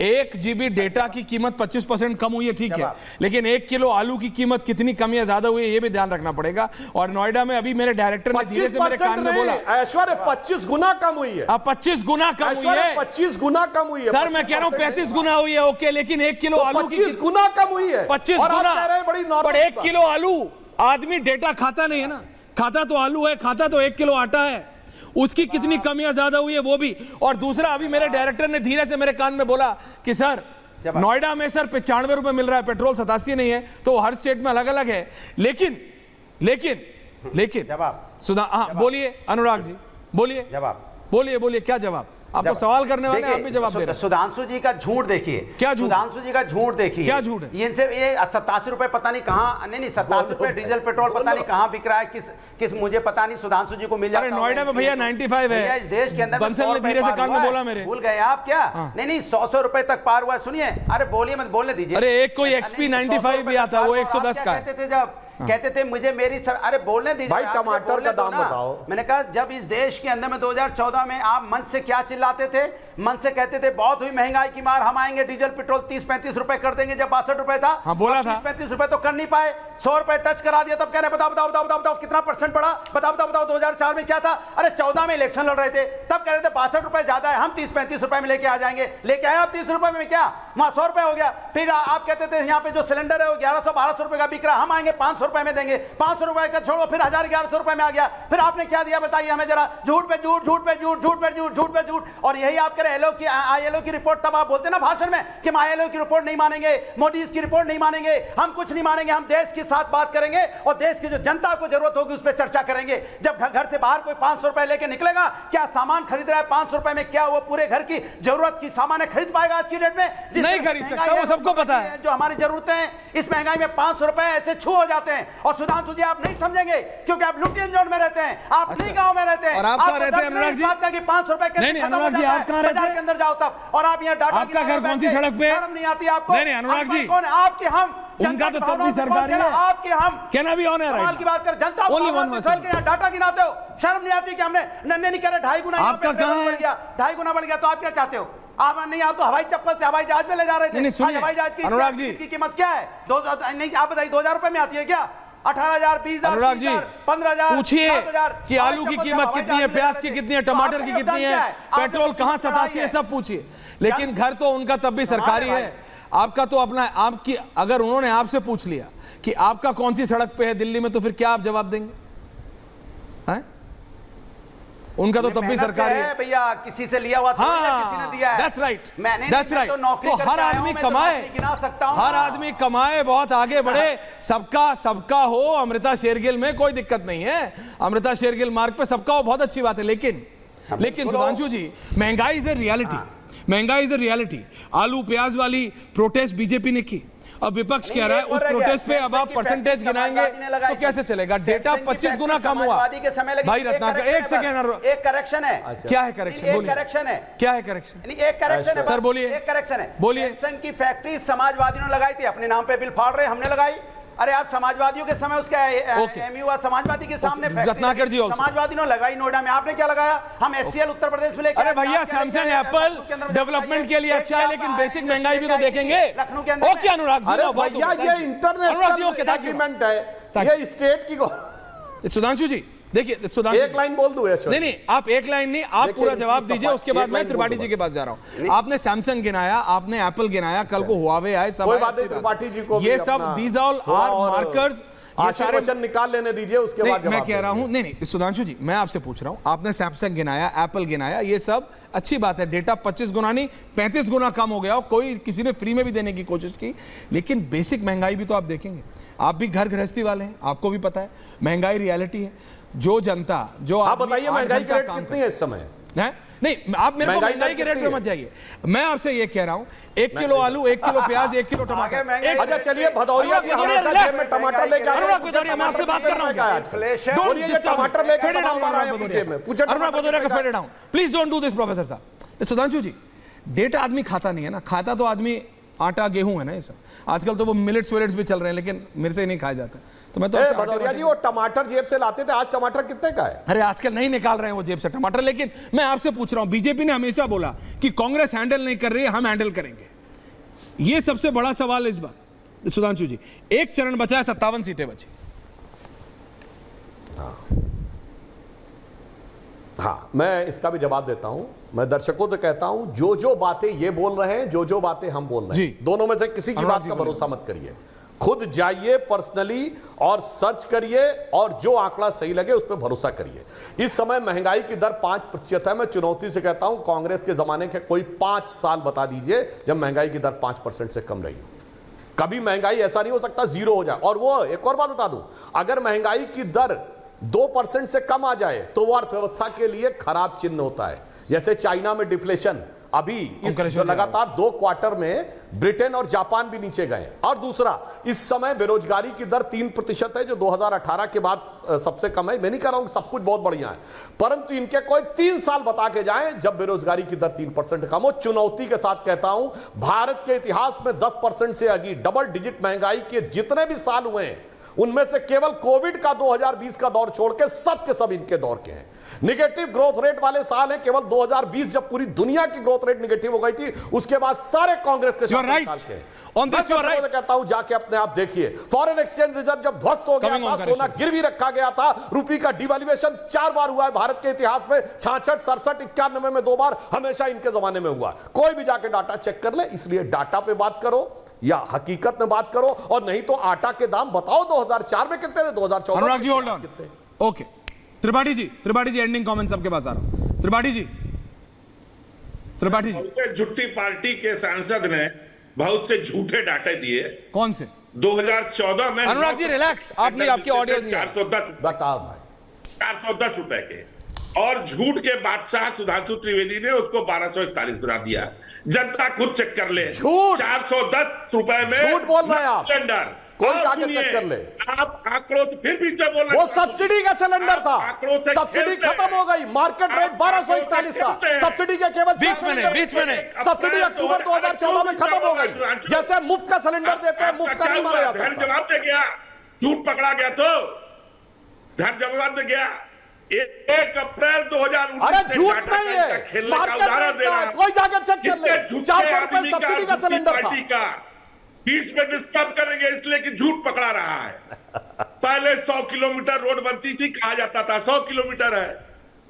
1 GB data की कीमत 25% कम हुई है, ठीक है, लेकिन 1 किलो आलू की कीमत कितनी कम या ज्यादा हुई है ये भी ध्यान रखना पड़ेगा। और नोएडा में अभी मेरे डायरेक्टर ने धीरे से मेरे कान में बोला, ऐश्वर्य 25 गुना कम हुई है। अब 25 गुना कम हुई है, 25 गुना कम हुई है सर। मैं कह रहा हूं 35 गुना हुई है, ओके, लेकिन 1 किलो आलू की 25 गुना कम हुई है। 25 गुना, पर 1 किलो आलू, आदमी डेटा खाता नहीं है ना, खाता तो आलू है, खाता तो 1 किलो आटा है, उसकी कितनी कमियां ज्यादा हुई है वो भी। और दूसरा, अभी मेरे डायरेक्टर ने धीरे से मेरे कान में बोला कि सर नोएडा में सर 95 रुपए मिल रहा है, पेट्रोल 87 नहीं है, तो हर स्टेट में अलग अलग है। लेकिन सुधा, हाँ बोलिए अनुराग जी, बोलिए बोलिए क्या जवाब? आप तो सवाल करने वाले, आप भी जवाब दे रहे हैं। सुधांशु जी का झूठ देखिए, क्या झूठ? सुधांशु जी का झूठ देखिए, क्या झूठ है? इनसे ये 87 रुपए पता नहीं कहाँ, नहीं 87 रुपए डीजल पेट्रोल पता नहीं कहाँ बिक रहा है, किस मुझे पता नहीं, सुधांशु जी को मिल जाता है। नोएडा में भैया 95 है, इस देश के अंदर बंसल ने धीरे से कान में बोला मेरे, भूल गए आप क्या? नहीं 100 रुपए तक पार हुआ है। सुनिए, अरे बोलिए मत, बोलने दीजिए। अरे एक कोई XP 95 भी आता, वो 110 का कहते थे जब, कहते थे मुझे मेरी सर, अरे बोलने दीजिए भाई, टमाटर का दाम बताओ। मैंने कहा जब इस देश के अंदर में 2014 में आप मंच से क्या चिल्लाते थे? मंच से कहते थे बहुत हुई महंगाई की मार, हम आएंगे डीजल पेट्रोल 30-35 रुपए कर देंगे, जब 62 रुपए था। हाँ, बोला था 30-35 रुपए तो कर नहीं पाए, 100 रुपए टच करा दिया, तब कह रहे बताओ बताओ बताओ बताओ बताओ कितना परसेंट बढ़ा, बताओ बताओ बताओ 2004 में क्या था? अरे 14 में इलेक्शन लड़ रहे थे, तब कह रहे थे 62 रुपए ज्यादा है, हम 30-35 रुपए में लेके आ जाएंगे। लेके आए आप 30 रुपए में, क्या वहां 100 रुपए हो गया। फिर आप कहते थे यहाँ पे जो सिलेंडर है वो 1100-1200 रुपए का बिक रहा, हम आएंगे 500 रुपए में देंगे, 500 रुपए का छोड़ो, फिर 1000-1100 रुपए में आ गया। फिर आपने क्या दिया बताइए हमें जरा? झूठ पे झूठ, झूठ पे झूठ, झूठ पे झूठ, झूठ पे झूठ। और यही आप कह रहे ILO की रिपोर्ट, तब आप बोलते ना भाषण में कि हम ILO की रिपोर्ट नहीं मानेंगे, मोदी की रिपोर्ट नहीं मानेंगे, हम कुछ नहीं मानेंगे, हम देश के साथ बात करेंगे और देश की जो जनता को जरूरत होगी उस पर चर्चा करेंगे। जब घर से बाहर कोई 500 रुपए लेके निकलेगा, क्या सामान खरीद रहा है 500 रुपए में, क्या वो पूरे घर की जरूरत की सामान खरीद पाएगा आज की डेट में? नहीं खरीद सकता, वो सबको पता है। जो हमारी जरूरतें हैं इस महंगाई में 500 रुपए ऐसे छू हो जाते हैं। और सुधांशु जी आप नहीं समझेंगे क्योंकि आप लुटियन जोन में रहते हैं, आप नहीं गांव में रहते हैं। और आप कहां रहते हैं अनुराग जी? बात का कि 500 रुपए नहीं अनुराग जी, आप कहां रहते हैं? के अंदर जाओ तब, और आप यहाँ डाटा, आपका घर कौन सी सड़क पे? शर्म नहीं आती आपको? नहीं अनुराग जी, कौन है आपके? हम उनका तो तब भी सरकारी है, आपके हम कहना भी ऑन है, राइट की बात कर, जनता को डाटा गिनाते हो, शर्म नहीं आती कि हमने नहीं कह रहे 2.5 गुना आपका कहां बढ़ गया, 2.5 गुना बढ़ गया, तो आप क्या चाहते हो? आप नहीं, आप तो हवाई चप्पल से हवाई जहाज में ले जा रहे थे। नहीं हवाई जहाज की अनुराग जी की कीमत क्या है? 2000 नहीं, आप बताइए 2000 रुपए में आती है क्या? 18,000, 20,000, अनुराग जी 15,000, पूछिए कि आलू की कीमत कितनी है, प्याज की कितनी है, टमाटर की कितनी है, पेट्रोल कहां 87 है, सब पूछिए। लेकिन घर तो उनका तब भी सरकारी है, आपका तो अपना। आपकी अगर उन्होंने आपसे पूछ लिया कि आपका कौन सी सड़क पे है दिल्ली में, तो फिर क्या आप जवाब देंगे? हैं? उनका तो तब भी सरकारी है भैया, किसी से लिया हुआ किसी ने दिया है। That's right, मैंने that's right। तो हर आदमी कमाए, हर आदमी कमाए, बहुत आगे बढ़े, सबका हो। अमृता शेरगिल में कोई दिक्कत नहीं है, अमृता शेरगिल मार्ग पे सबका हो, बहुत अच्छी बात है। लेकिन सुधांशु जी, महंगाई इज ए रियलिटी, महंगाई इज ए रियलिटी। आलू प्याज वाली प्रोटेस्ट बीजेपी ने की, अब विपक्ष कह रहा है उस प्रोटेस्ट पे अब आप परसेंटेज गिनाएंगे तो कैसे चलेगा? डेटा 25 गुना कम हुआ। भाई रत्नाकर, एक सेकेंड, एक करेक्शन है। क्या है करेक्शन? बोलिए। करेक्शन है, क्या है करेक्शन? एक करेक्शन है सर, बोलिए। एक करेक्शन है, बोलिए। सैमसंग की फैक्ट्री समाजवादियों ने लगाई थी, अपने नाम पे बिल फाड़ रहे, हमने लगाई। अरे आप समाजवादियों के समय उसका एमयू समाजवादी के सामने रत्नाकर जी समाजवादियों ने लगाई नोएडा में, आपने क्या लगाया? हम SCL उत्तर प्रदेश में लेकर। अरे भैया, सैमसंग एप्पल डेवलपमेंट के लिए अच्छा है, लेकिन बेसिक महंगाई भी तो देखेंगे। लखनऊ के अंदर ओके अनुराग जी, भैया ये इंटरनेशनल एग्रीमेंट है, ये स्टेट की। सुधांशु जी देखिए, सुधांशु एक लाइन बोल दूं? नहीं, आप एक लाइन नहीं, आप पूरा जवाब दीजिए, उसके बाद मैं त्रिपाठी जी के पास जा रहा हूं। आपने सैमसंग गिनाया, आपने एप्पल गिनाया, कल को हुआवे आए, सब त्रिपाठी जी को ये सब दीज ऑल आर मार्कर्स। ये सारे वचन निकाल लेने दीजिए, उसके बाद मैं कह रहा हूं, नहीं सुधांशु जी, मैं आपसे पूछ रहा हूं, आपने सैमसंग गिनाया, एप्पल गिनाया, ये सब अच्छी बात है, डेटा 25 गुना नहीं 35 गुना कम हो गया, कोई किसी ने फ्री में भी देने की कोशिश की, लेकिन बेसिक महंगाई भी तो आप देखेंगे। आप भी घर गृहस्थी वाले हैं, आपको भी पता है महंगाई रियलिटी है। जो जनता, जो आप बताइए महंगाई की रेट कितनी है इस समय? नहीं, आप मेरे को महंगाई के रेट पे मत जाइए, मैं आपसे ये कह रहा हूं 1 किलो आलू, 1 किलो प्याज, 1 किलो टमाटर। अच्छा चलिए, भदौरिया के टमाटर लेके मैं आपसे बात कर रहा हूं, टमाटर लेके अनुराग भदौरिया का fade down, please don't do this professor साहब। सुधांशु जी, डेटा आदमी खाता नहीं है ना, खाता तो आदमी आटा गेहूं है ना ये सब। आजकल तो वो मिलेट्स विलेट्स भी चल रहे हैं, लेकिन मेरे से नहीं खाया जाता। तो मैं तो आपसे भदौरिया जी, वो टमाटर जेब से लाते थे, आज टमाटर कितने का है? अरे आजकल नहीं निकाल रहे हैं वो जेब से टमाटर। लेकिन मैं आपसे पूछ रहा हूं, बीजेपी ने हमेशा बोला कि कांग्रेस हैंडल नहीं कर रही है, हम हैंडल करेंगे। ये सबसे बड़ा सवाल इस बार। सुधांशु जी, एक चरण बचा है, 57 सीटें बची। हाँ, मैं इसका भी जवाब देता हूं। मैं दर्शकों से कहता हूं, जो जो बातें ये बोल रहे हैं, जो जो बातें हम बोल रहे हैं, दोनों में से किसी की बात का भरोसा मत करिए। खुद जाइए पर्सनली और सर्च करिए, और जो आंकड़ा सही लगे उस पर भरोसा करिए। इस समय महंगाई की दर 5% है। मैं चुनौती से कहता हूं, कांग्रेस के जमाने के कोई 5 साल बता दीजिए जब महंगाई की दर 5% से कम रही हो। कभी महंगाई ऐसा नहीं हो सकता 0 हो जाए। और वो एक और बात बता दूं, अगर महंगाई की दर 2% से कम आ जाए तो वो अर्थव्यवस्था के लिए खराब चिन्ह होता है। जैसे चाइना में डिफ्लेशन, अभी जो लगातार 2 क्वार्टर में ब्रिटेन और जापान भी नीचे गए। और दूसरा, इस समय बेरोजगारी की दर 3% है, जो 2018 के बाद सबसे कम है। मैं नहीं कह रहा हूं कि सब कुछ बहुत बढ़िया है, परंतु इनके कोई 3 साल बता के जाएं जब बेरोजगारी की दर 3% कम हो। चुनौती के साथ कहता हूं, भारत के इतिहास में 10% से आगे डबल डिजिट महंगाई के जितने भी साल हुए हैं, उनमें से केवल कोविड का 2020 का दौर छोड़ के सब इनके दौर के हैं। निगेटिव ग्रोथ रेट वाले साल हैं केवल 2020, जब पूरी दुनिया की ग्रोथ रेट निगेटिव हो गई थी। उसके बाद सारे कांग्रेस के साल के on this you are right. कहता हूं, जाके अपने आप देखिए, फॉरेन एक्सचेंज रिजर्व जब ध्वस्त हो गया था, सोना गिरवी रखा गया था, रुपये का डिवैल्यूएशन 4 बार हुआ है भारत के इतिहास में, 66, 67, 91 में 2 बार, हमेशा इनके जमाने में हुआ। कोई भी जाके डाटा चेक कर ले। इसलिए डाटा पे बात करो या हकीकत में बात करो, और नहीं तो आटा के दाम बताओ 2004 में कितने थे, 2014 Anurag ji hold on. Okay, Tripathi ji ending comments आपके पास आ रहा हूं। त्रिपाठी जी झूठी पार्टी के सांसद ने बहुत से झूठे डाटे दिए। कौन से? 2014 में अनुराग जी रिलैक्स, आपने आपके ऑडियो 410 बताओ भाई, 410 रुपए के, और झूठ के बादशाह सुधांशु त्रिवेदी ने उसको 1241 बना दिया। जनता खुद चेक कर ले। झूठ, 410 रुपए में झूठ बोल रहे हैं आप। सिलेंडर कोई जाके चेक कर ले। आप आंकड़ों से फिर भी बोल रहे, वो सब्सिडी का सिलेंडर था, सब्सिडी खत्म हो गई। मार्केट रेट 1241 था, सब्सिडी के केवल बीच में नहीं। सब्सिडी अक्टूबर 2014 में खत्म हो गई। जैसे मुफ्त का सिलेंडर देते हैं, मुफ्त का नहीं माना जाता। घर जवाब दे गया, झूठ पकड़ा गया तो घर जवाब दे गया। 1 अप्रैल 2019 अरे झूठ नहीं है, खेलने का उदाहरण दे रहा है। कोई जाकर चेक कर ले। 400 रुपए सब्सिडी का सिलेंडर था। बीच में डिस्टर्ब करेंगे इसलिए कि झूठ पकड़ा रहा है। पहले 100 किलोमीटर रोड बनती थी, कहा जाता था 100 किलोमीटर है।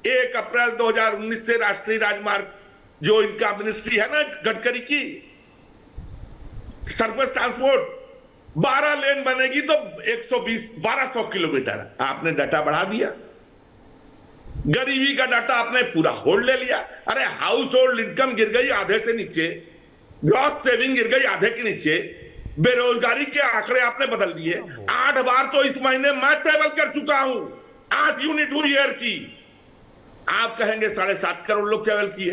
1 अप्रैल 2019 से राष्ट्रीय राजमार्ग, जो इनका मिनिस्ट्री है ना गडकरी की, सरफेस ट्रांसपोर्ट, 12 लेन बनेगी तो 1200 किलोमीटर। आपने डाटा बढ़ा दिया। गरीबी का डाटा आपने पूरा होल्ड ले लिया। अरे हाउस होल्ड इनकम गिर गई आधे से नीचे, ग्रॉस सेविंग गिर गई आधे के नीचे, बेरोजगारी के आंकड़े आपने बदल दिए। 8 बार तो इस महीने मैं ट्रेवल कर चुका हूं, 8 यूनिट हुई एयर की। आप कहेंगे 7.5 करोड़ लोग ट्रेवल किए,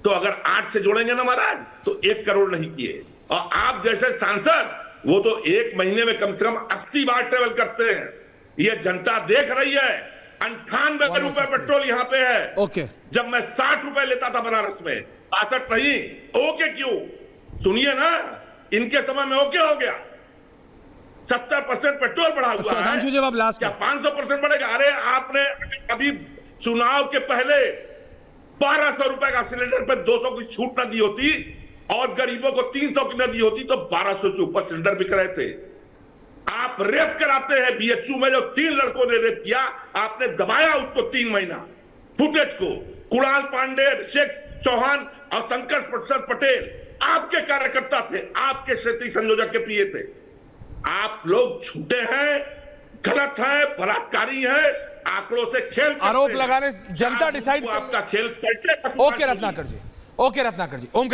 तो अगर 8 से जोड़ेंगे ना महाराज, तो 1 करोड़ नहीं किए। और आप जैसे सांसद, वो तो 1 महीने में कम से कम 80 बार ट्रेवल करते हैं। ये जनता देख रही है। 98 रुपए पेट्रोल यहाँ पे है। ओके, जब मैं 60 रुपए लेता था बनारस में, 62 नहीं। ओके क्यों? सुनिए ना, इनके समय में ओके हो गया। 70% पेट्रोल बढ़ा हुआ है। जब आप लास्ट क्या 500% बढ़ेगा? अरे आपने अभी चुनाव के पहले 1200 रुपए का सिलेंडर पे 200 की छूट न दी होती और गरीबों को 300 की न दी होती तो 1200 से ऊपर सिलेंडर बिक रहे थे। आप रेप कराते हैं। बीएचयू में जो 3 लड़कों ने रेप किया, आपने दबाया उसको 3 महीना। फुटेज को कुणाल पांडे, शेख चौहान और शंकर प्रसाद पटेल आपके कार्यकर्ता थे, आपके क्षेत्रीय संयोजक के प्रिय थे। आप लोग झूठे हैं, गलत हैं, बलात्कारी हैं, आंकड़ों से खेल आरोप लगाने जनता डिसाइड। आपका खेल ओके रत्नाकर जी, ओके रत्नाकर जी, ओम